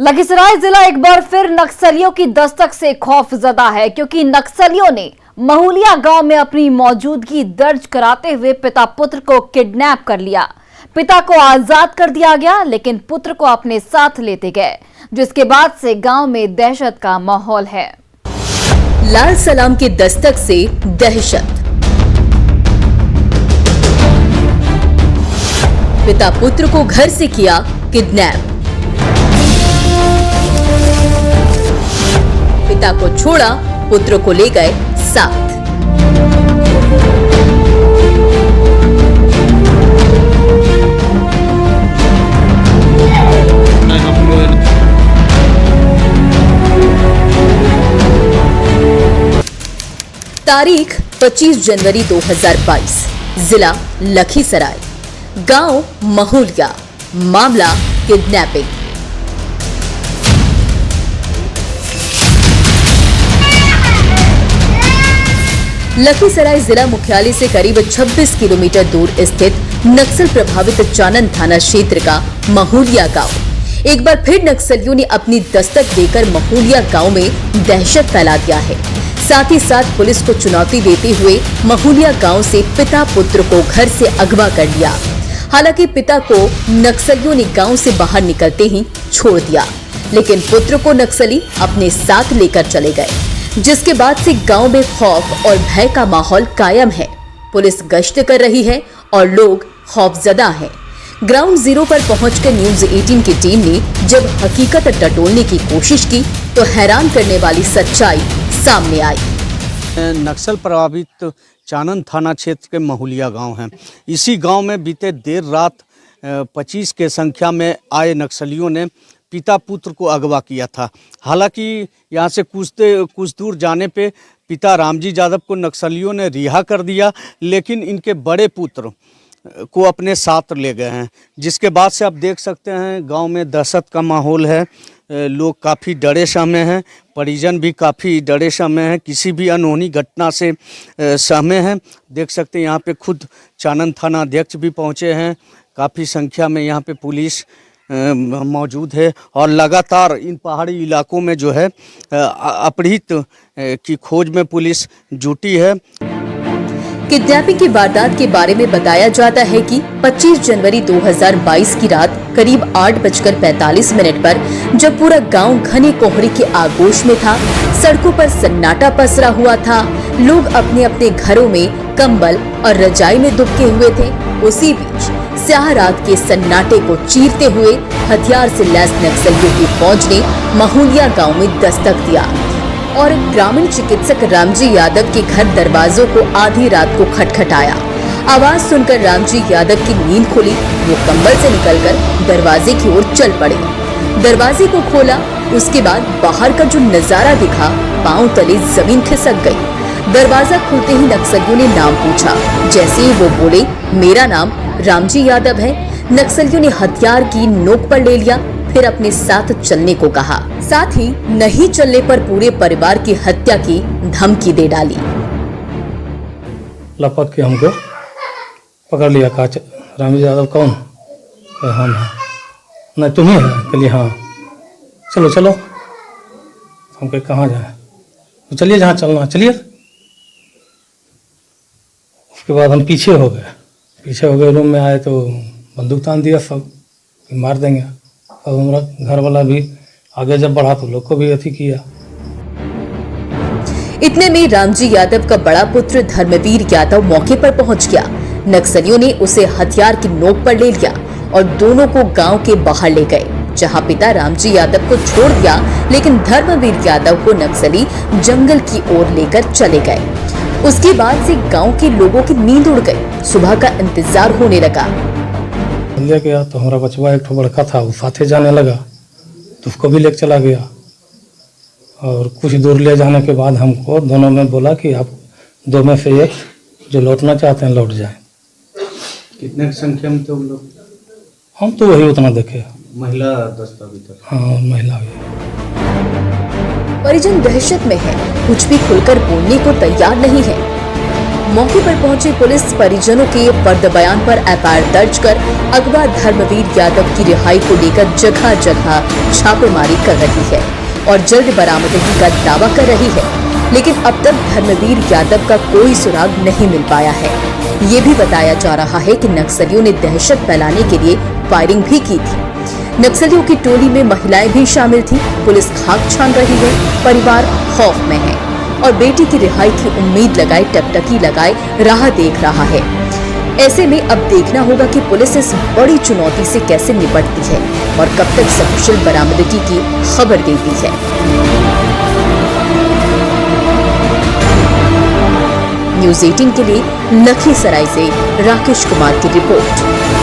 लखीसराय जिला एक बार फिर नक्सलियों की दस्तक से खौफजदा है, क्योंकि नक्सलियों ने महुलिया गांव में अपनी मौजूदगी दर्ज कराते हुए पिता पुत्र को किडनैप कर लिया। पिता को आजाद कर दिया गया, लेकिन पुत्र को अपने साथ लेते गए, जिसके बाद से गांव में दहशत का माहौल है। लाल सलाम की दस्तक से दहशत। पिता पुत्र को घर से किया किडनैप। पिता को छोड़ा, पुत्र को ले गए साथ। तारीख 25 जनवरी 2022, जिला लखीसराय, गांव महुलिया, मामला किडनैपिंग। लखीसराय जिला मुख्यालय से करीब 26 किलोमीटर दूर स्थित नक्सल प्रभावित चानन थाना क्षेत्र का महुलिया गांव एक बार फिर नक्सलियों ने अपनी दस्तक देकर महुलिया गांव में दहशत फैला दिया है। साथ ही साथ पुलिस को चुनौती देते हुए महुलिया गांव से पिता पुत्र को घर से अगवा कर लिया। हालांकि पिता को नक्सलियों ने गांव से बाहर निकलते ही छोड़ दिया, लेकिन पुत्र को नक्सली अपने साथ लेकर चले गए, जिसके बाद से गांव में खौफ और भय का माहौल कायम है। पुलिस गश्त कर रही है और लोग खौफजदा हैं। ग्राउंड जीरो पर पहुंचकर न्यूज 18 की टीम ने जब हकीकत टटोलने की कोशिश की तो हैरान करने वाली सच्चाई सामने आई। नक्सल प्रभावित चानन थाना क्षेत्र के महुलिया गांव है। इसी गांव में बीते देर रात 25 के संख्या में आए नक्सलियों ने पिता पुत्र को अगवा किया था। हालांकि यहां से कुछ दूर जाने पे पिता रामजी यादव को नक्सलियों ने रिहा कर दिया, लेकिन इनके बड़े पुत्र को अपने साथ ले गए हैं, जिसके बाद से आप देख सकते हैं गांव में दहशत का माहौल है। लोग काफ़ी डरे सहमे हैं, परिजन भी काफ़ी डरे सहमे हैं, किसी भी अनहोनी घटना से सहमे हैं। देख सकते हैं यहाँ पे खुद चानन थाना अध्यक्ष भी पहुँचे हैं। काफ़ी संख्या में यहाँ पे पुलिस मौजूद है और लगातार इन पहाड़ी इलाकों में जो है अपहृत की खोज में पुलिस जुटी है। किडनैपिंग की वारदात के बारे में बताया जाता है कि 25 जनवरी 2022 की रात करीब 8:45 पर जब पूरा गांव घने कोहरे के आगोश में था, सड़कों पर सन्नाटा पसरा हुआ था, लोग अपने अपने घरों में कंबल और रजाई में दुबके हुए थे। उसी बीच स्याह रात के सन्नाटे को चीरते हुए हथियार से लैस नक्सलियों की फौज ने महुलिया गांव में दस्तक दिया और ग्रामीण चिकित्सक रामजी यादव के घर दरवाजों को आधी रात को खटखटाया। आवाज सुनकर रामजी यादव की नींद खुली। वो कंबल से निकलकर दरवाजे की ओर चल पड़े। दरवाजे को खोला, उसके बाद बाहर का जो नजारा दिखा, पांव तले जमीन खिसक गई। दरवाजा खुलते ही नक्सलियों ने नाम पूछा। जैसे ही वो बोले मेरा नाम रामजी यादव है, नक्सलियों ने हथियार की नोक पर ले लिया, फिर अपने साथ चलने को कहा। साथ ही नहीं चलने पर पूरे परिवार की हत्या की धमकी दे डाली। लपक के हमको पकड़ लिया। कहा रामजी यादव कौन? हम हैं। नहीं तुम्हें है? कहलिए हाँ। चलो चलो। हम कहे कहाँ जाए? तो चलिए जहाँ चलना चलिए। उसके बाद हम पीछे हो गए। रूम में आए तो बंदूक तान दिया सब कि मार देंगे। अब हमारा घर वाला भी आगे जब बढ़ा तो लोग को भी अथी किया। इतने में रामजी यादव का बड़ा पुत्र धर्मवीर यादव मौके पर पहुंच गया। नक्सलियों ने उसे हथियार की नोक पर ले लिया और दोनों को गांव के बाहर ले गए, जहां पिता रामजी यादव को छोड़ दिया, लेकिन धर्मवीर यादव को नक्सली जंगल की ओर लेकर चले गए। उसके बाद से गांव के लोगों की नींद उड़ गई। सुबह का इंतजार होने लगा। ले गया तो हमारा बचवा एक ठो बड़का था, वो साथे जाने लगा तो उसको भी लेकर चला गया। और कुछ दूर ले जाने के बाद हमको दोनों में बोला कि आप दो में से एक जो लौटना चाहते हैं लौट जाएं। कितने की संख्या में थे लोग? हम तो वही उतना देखे। महिला दस्तावेज? हाँ, महिला भी। परिजन दहशत में है, कुछ भी खुलकर बोलने को तैयार नहीं है। मौके पर पहुंचे पुलिस परिजनों के फर्द बयान पर एफआईआर दर्ज कर अगवा धर्मवीर यादव की रिहाई को लेकर जगह जगह छापेमारी कर रही है और जल्द बरामदगी का दावा कर रही है, लेकिन अब तक धर्मवीर यादव का कोई सुराग नहीं मिल पाया है। ये भी बताया जा रहा है कि नक्सलियों ने दहशत फैलाने के लिए फायरिंग भी की थी। नक्सलियों की टोली में महिलाएं भी शामिल थी। पुलिस खाक छान रही है, परिवार खौफ में है और बेटी की रिहाई की उम्मीद लगाए टकटकी लगाए राह देख रहा है। ऐसे में अब देखना होगा कि पुलिस इस बड़ी चुनौती से कैसे निपटती है और कब तक सकुशल बरामदगी की खबर देती है। न्यूज़ 18 के लिए लखीसराय से राकेश कुमार की रिपोर्ट।